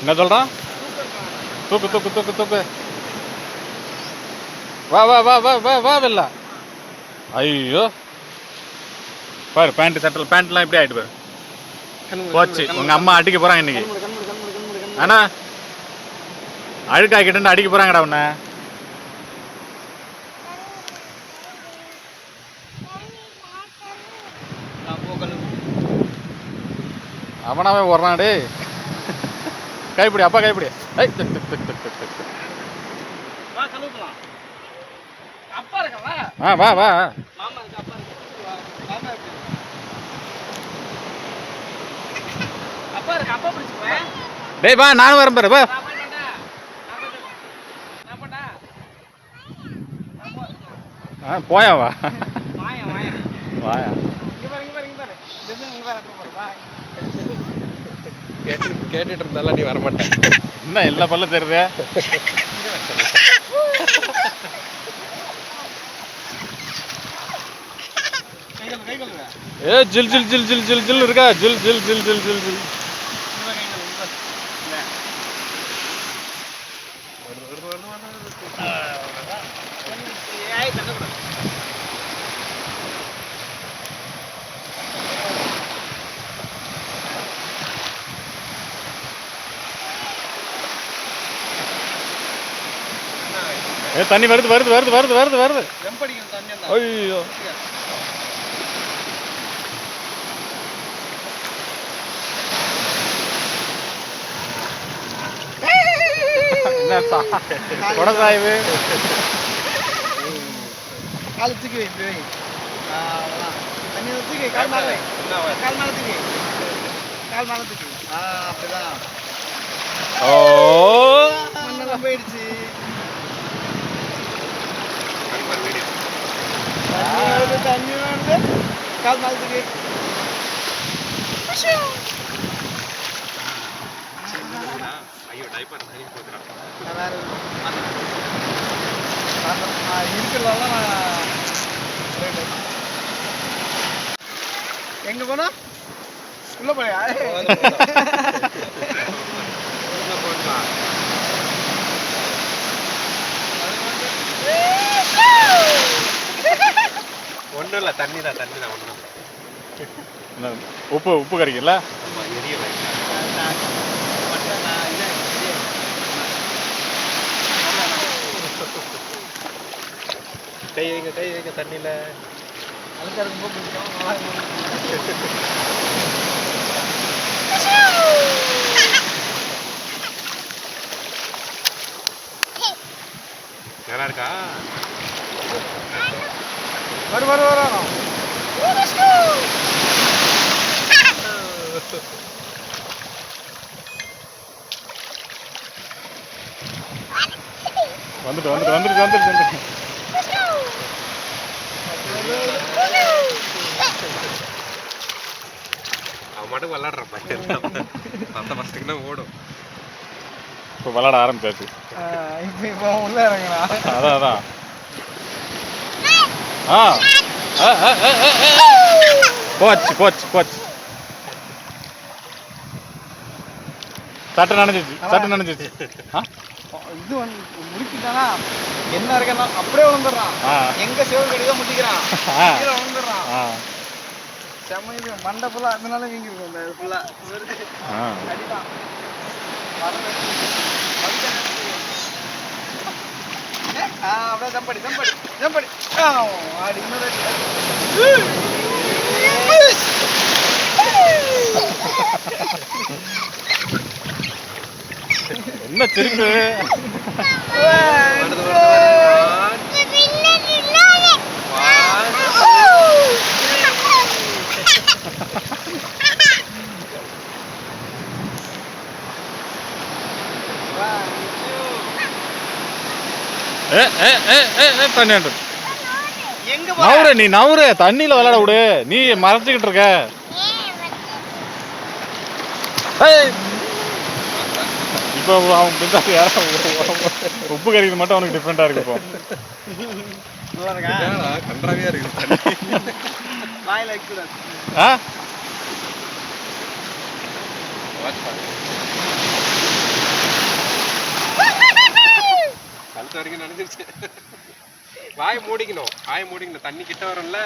என்ன சொல்கிறான்? தூக்கு தூக்கு தூக்கு தூக்கு. வா வா வா வா வா வா வெல்ல. ஐயோ பாரு பேண்ட் சட்டல் பேண்ட்லாம் எப்படி ஆகிட்டு பாரு. போச்சு, உங்கள் அம்மா அடிக்க போகிறாங்க இன்னைக்கு. அண்ணா அழுக்காக்கிட்டு அடிக்க போகிறாங்கடா உன்னை. அவனாவே ஓடுறான் டே. கைப்பிடி அப்பா கைப்பிடி. ஐ தக் தக் தக் தக் தக் தக். ஆ வா வா. டேய் வா நானும் வரேன் பாரு வா. ஆ போயா வா. வாயா. கேட்டுட்டு இருந்தாலும் நீ வரமாட்டேன். என்ன எல்லா பல்ல தெரியுது. ஏ ஜில் ஜில் ஜில் ஜில் ஜில் ஜில் இருக்கா. ஜில் ஜில் ஜில் ஜில் ஜில் ஜில். ஏ தண்ணி வருது வருது வருது வருது வருது வருது. ஐயோ என்ன கொடசாய்வு. கால் தூக்கி வை, வை. தண்ணி தூக்கி கால் மேலே வை. கால் மேலே தூக்கி. கால் மேலே தூக்கி. அப்படிதான். ஓ மண்ணெல்லாம் போயிடுச்சு. தண்ணி வருது. கால் மேலே தூக்கி. இருக்கிறதெல்லாம் எங்க போனா உள்ள போயா. ஒன்றும் இல்லை, தண்ணி தான் தண்ணி தான். ஒன்றும் உப்பு உப்பு கறிக்கல. கை வைங்க கை வைங்க தண்ணியில். அழுக்கா இருக்கும்போது பிடிக்கும். நல்லா இருக்கா? வரும் வரும் வரும். வந்துட்டு வந்துட்டு வந்துட்டு வந்துட்டு வந்துட்டு. அவன் மட்டும் விளாடுறான் பையன். அந்த பசங்கன்னா ஓடும். இப்போ விளாட ஆரம்பிச்சாச்சு. இப்போ உள்ள இறங்குறா. அதான் அதான். ஆ போச்சு போச்சு போச்சு. சட்டை நனைஞ்சிச்சு சட்டை நனைஞ்சிச்சு. இது வந்து முடிக்கிட்டானா என்ன இருக்கா அப்படியே விழுந்துடுறான். எங்க சேவல் கடிதா முட்டிக்கிறான். கீழே விழுந்துடுறான். செம்ம இது மண்டை ஃபுல்லா அதனால வீங்கிருக்கும். இந்த ஃபுல்லா அடிதான். அப்படியே தம்படி தம்படி தம்படி ஆடி இன்னொரு என்ன சிரிப்பு. தண்ணி நவுறு நீ நவுறு. தண்ணியில விளையாட விடு. நீ மறைச்சிக்கிட்டு இருக்க. இப்போ அவன் பின்னாடி உப்பு கறிக்கிறது மட்டும் அவனுக்கு டிஃப்ரெண்டா இருக்கு. இப்போ கன்றாவியா இருக்கு. வாய் மூடிக்கணும், வாய் மூடிக்கணும். தண்ணி கிட்ட வரும்ல.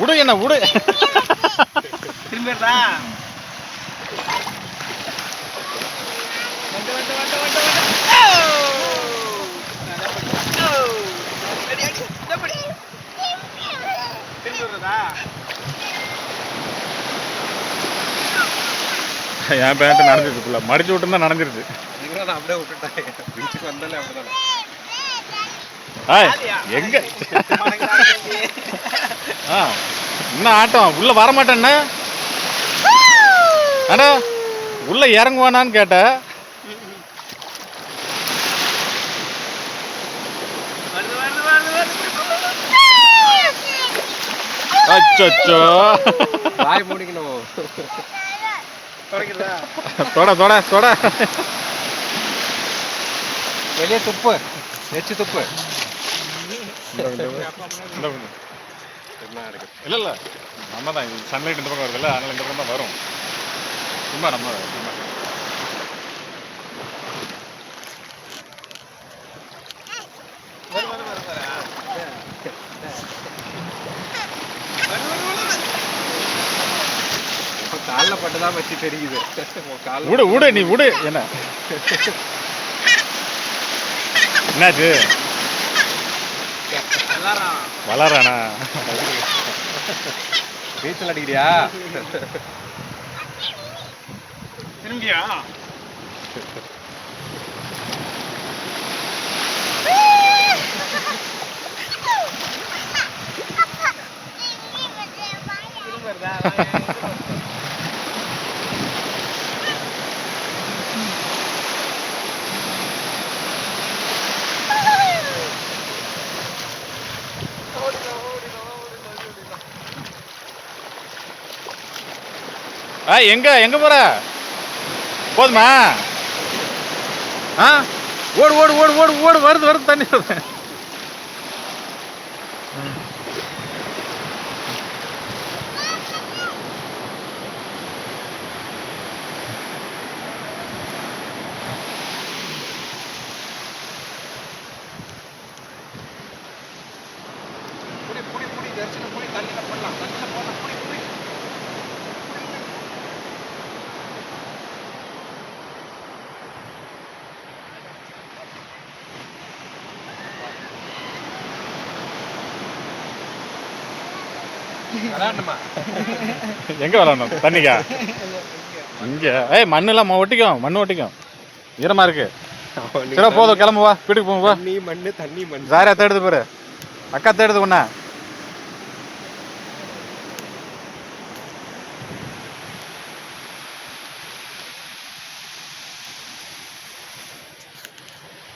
விடு என்ன விடு. திரும்பிடுறா. என் பேண்ட் நனைஞ்சிருச்சு ஃபுல்லாக. மடிச்சு விட்டுருந்தா நனைஞ்சிருச்சு. நான் அப்படியே விட்டுட்டேன். பீச்சுக்கு வந்தாலே அப்படிதானே. எங்க இன்னும் ஆட்டம் உள்ள வரமாட்டேன்னா அடா உள்ள இறங்குவானான்னு கேட்ட. அச்சோ வாய் மூடிக்கணும். தொட தொட தொட. வெளியே துப்பு, எச்சு துப்பு. இல்ல இல்ல நம்ம தான் சன்லைட் இந்த பக்கம் வருதுல்ல, அதனால இந்த பக்கம் தான் வரும். சும்மா நம்ம காலில் பட்டுதான் வச்சு தெரியுது. விடு விடு நீ விடு. என்ன என்னாச்சு? வளரானா? நீச்சல் அடிக்கிறியா? திரும்பியா? எங்க எங்க போற? போதுமா? ஓடு ஓடு ஓடு ஓடு ஓடு. வருது வருது தண்ணி வருது. எங்க வரணும் தண்ணிக்கா? இங்க மண்ணெல்லாம் ஒட்டிக்கும், மண்ணு ஒட்டிக்கும், ஈரமா இருக்கு. சரி போதும், கிளம்பு வா, வீட்டுக்கு போவா. தண்ணி மண்ணு தண்ணி மண்ணு. சாரியா தேடுது பாரு, அக்கா தேடுது உன்ன.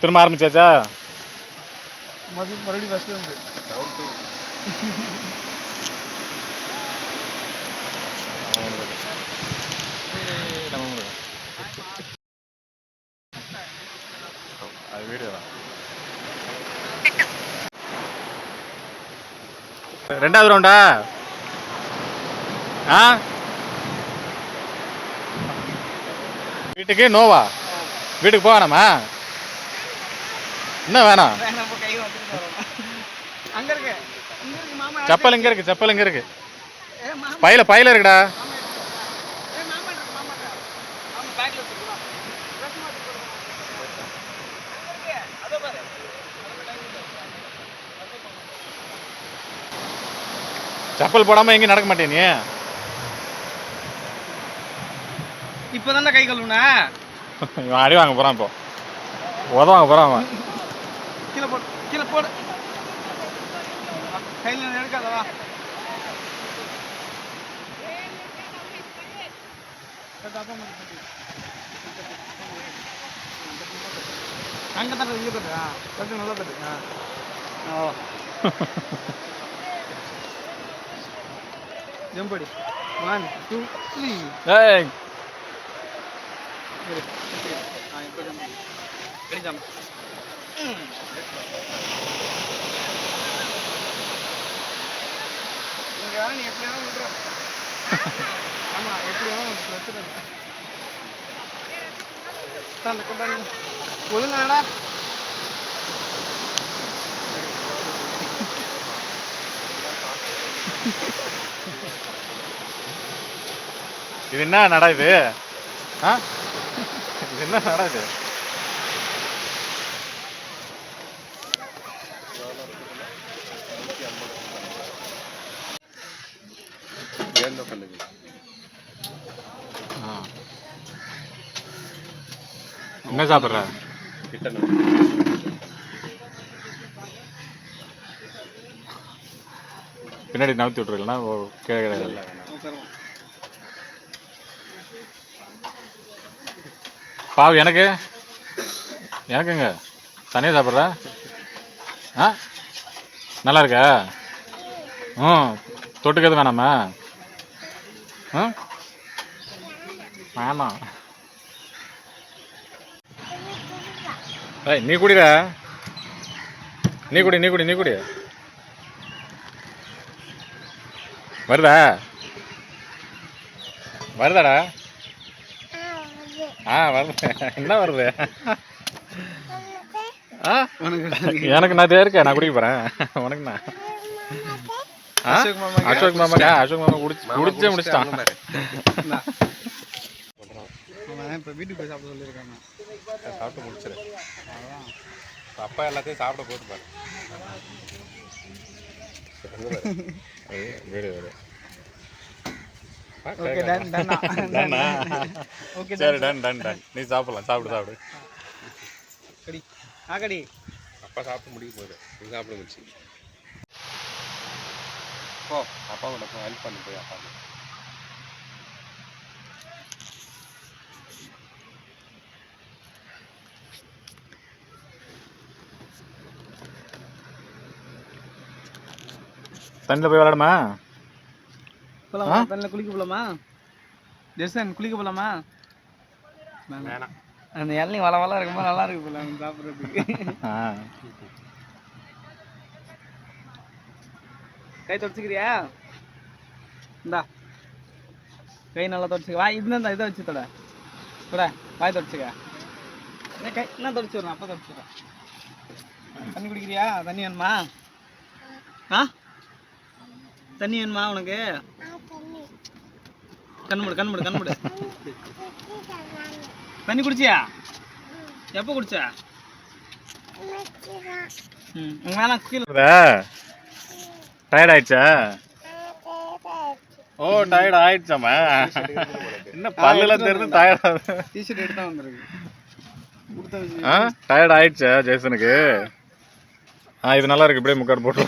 திரும்ப ஆரம்பிச்சாச்சா? மறுபடியும் ஃபர்ஸ்ட்ல இருந்து. அது வீடியோ தான். ரெண்டாவது ரவுண்டா? வீட்டுக்கு நோவா? வீட்டுக்கு போவானாமா? என்ன வேணாம்? செப்பல் எங்க இருக்கு? செப்பல் எங்க இருக்கு? பையில பையில இருக்குடா. செப்பல் போடாம எங்கேயும் நடக்க மாட்டே நீ? இப்பதானே கை கழுவுனா? இவன் அடி வாங்க போறான், இப்போ உதவாங்க போறான் அவன். கீழே போடு, கீழே போடு. கையில எடுக்காதவா? அங்கே தான் இங்கே தட்டு. தட்டு நல்லா தட்டு. ஜம்படி. 1 2 3. ஏய் இப்போ ஜம்படி. Ready jump. இங்கே நீ எப்படியாவது விட்டுற. ஆமா எப்படி வேணாலும் பிரச்சனை இல்லை. ஒழுங்காடா இது என்ன நடா இது? ஆ, இது என்ன நடா இது? என்ன சாப்பிட்ற? பின்னாடி நவுத்தி விட்ருக்கலாம் கீழே. பாவு எனக்கு எனக்குங்க தனியாக சாப்பிட்ற? ஆ, நல்லா இருக்கா? தொட்டுக்கு எது வேணாமா? வேணாம். ஏய், நீ குடிடா. நீ குடி. வருதாடா? வருது. என்ன வருது? எனக்கு நான் இருக்கேன், நான் குடிக்க போறேன். உனக்கு நான் அசோக் மாமா குடிச்சே முடிச்சிட்டான். இப்போ வீட்டுக்கு போய் சாப்பிட சொல்லியிருக்காங்க. சாப்பிட்டு முடிச்சிரு. அப்பா எல்லாத்தையும் சாப்பிட போட்டு பாரு. சரி, டன். நீ சாப்பிடலாம். சாப்பிடு. கடி அப்பா சாப்பிட்டு முடிக்க போகுது. நீ சாப்பிட முடிச்சு போ. அப்பா கூட ஹெல்ப் பண்ணி போய் அப்பா தண்ணியில் போய் விளாடுமா? போலாமா? தண்ணியில் குளிக்க போலாமா? ஜெர்சன் குளிக்க போலாமா? வேணாம். அந்த இளநீ வள இருக்கும்போது நல்லா இருக்கு போல சாப்பிட்றதுக்கு. கை தொடச்சிக்கிறியா? இந்தா கை நல்லா தொடச்சிக்க. வா இந்த இதை வச்சு தொட வாய் தொடச்சிக்க. கை என்ன தொடச்சி வரணும்? அப்போ தொடச்சிடுறேன். தண்ணி குடிக்கிறியா? தண்ணி வேணுமா? தண்ணி வேணுமா உனக்கு? கண்மூடு. தண்ணி குடிச்சியா? எப்போ குடிச்ச? வேணாம் கீழே. டயர்ட் ஆயிடுச்சா? ஓ, டயர்ட் ஆயிடுச்சாமா? என்ன பல்லுல தெரிஞ்சு டயர்ட். டிஷர்ட் எடுத்தா வந்துருக்கு. டயர்ட் ஆயிடுச்சா ஜெய்சனுக்கு? இது நல்லா இருக்கு. இப்படியே முக்காடு போட்டு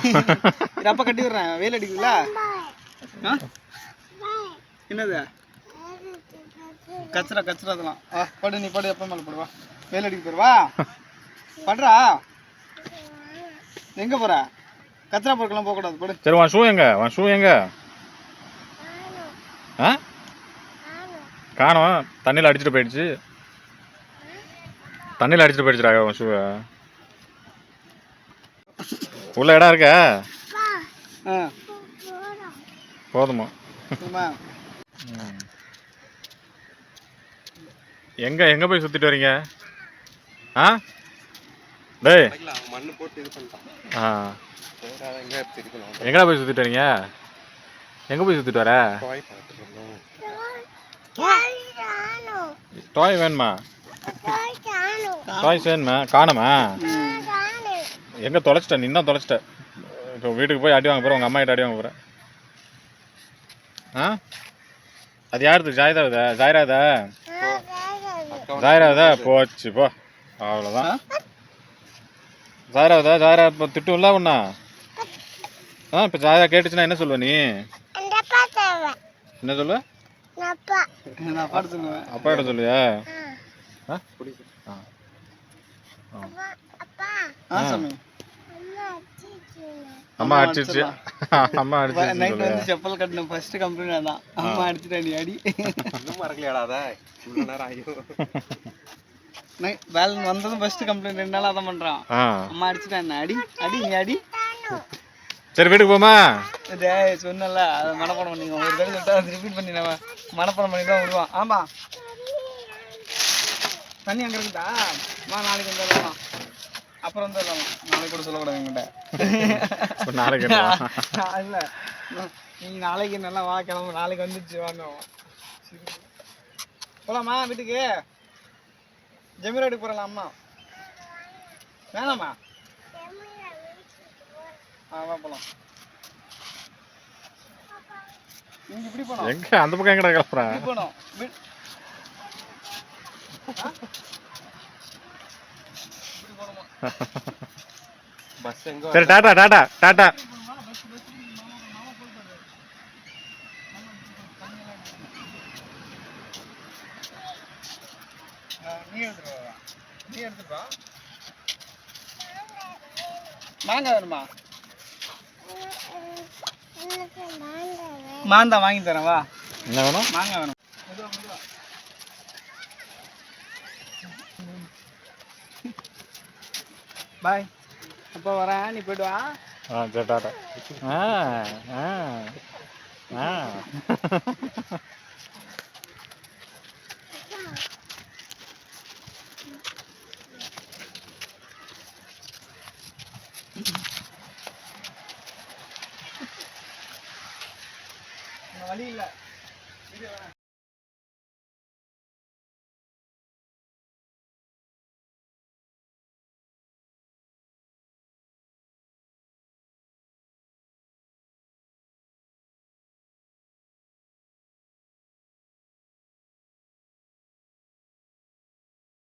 அப்பா கட்டி விடுறேன். வெயில் அடிக்குதுல்ல? என்னது கச்சரா அதெல்லாம் படு. நீ படு. எப்போ மேலே போடுவா? வெயில் அடிக்க போடுவா? படுறா. எங்கே போகிற? கச்சரா பொருட்கெல்லாம் போகக்கூடாது. படு. சரி, உன் ஷூ எங்க? காணோம். தண்ணியில் அடிச்சுட்டு போயிடுச்சுடா உன் ஷூவை. உள்ள இடம் இருக்கா? போதுமா? எங்க போய் சுத்திட்டு வரீங்க? டேய், மண்ணு போட்டு இது பண்ணிட்டான். எங்கடா போய் சுத்திட்டு வரீங்க? எங்க போய் சுத்திட்டு வர? டாய் வேணுமா? டாய்ஸ் வேணுமா? காணுமா? எங்க தொலைச்சிட்ட? நீ தான் தொலைச்சிட்ட. இப்போ வீட்டுக்கு போய் அடி வாங்க போற. உங்க அம்மா கிட்ட அடி வாங்க போற. அது யாருது? ஜாயிராதா? போச்சு போ. அவ்வளோதான். ஜாயிரா இப்போ திட்டும்ல ஒண்ணா? இப்போ ஜாயிரா கேட்டுச்சுன்னா என்ன சொல்லுவ நீ? என்ன சொல்லுவ? அப்பா கிட்ட சொல்லுவியா? அம்மா அடிச்சிச்சு. நைட் வந்து செப்பல் கட்டின ஃபர்ஸ்ட் கம்ப்ளைண்ட் அதான். அம்மா அடிச்சிட்டா நீ அடி. இன்னும் மறக்கலையாடா? இவ்வளோ நேரம் ஆகியும். வேலை வந்ததும் ஃபர்ஸ்ட் கம்ப்ளைண்ட் 2 நாள் அதான் பண்றான். அம்மா அடிச்சிட்டா என்ன? அடி நீ அடி. சரி, வீட்டுக்கு போமா. டேய் சொன்னல அதை மனப்பாடம் பண்ணிக்கோ. ஒரு தடவை சொல்லிட்டு அதை ரிப்பீட் பண்ணி நம்ம மனப்பாடம் பண்ணி தான் விடுவான். ஆமா தண்ணி அங்கே இருக்குதா? வா நாளைக்கு வந்துடலாம். அப்புறம் வந்துடலாம். நாளைக்கு கூட சொல்லக்கூடாது என்கிட்ட. நாளைக்கு இல்லை நீங்கள் நாளைக்கு நல்லா வா கிளம்பு. நாளைக்கு வந்துடுச்சு வாங்க. போகலாமா வீட்டுக்கு? ஜமீரா வீட்டுக்கு போகலாம். அம்மா வேணாமா? வா போகலாம். நீங்க இப்படி போனோம். எங்க அந்த பக்கம் எங்கடா கிளப்புறா? இப்படி போனோம். பஸ் எங்க சரி டாடா டாடா டாடா. நீ எடுத்துட்டு வா. மாங்காய் வேணுமா? மாந்தா வாங்கி தரேன் வா. என்ன வேணும்? மாங்காய் வேணும். பாய். அப்போ வரேன், நீ போய்ட்டு வா. சரி டாடா. வழி இல்லை. வீடியோ வரேன்.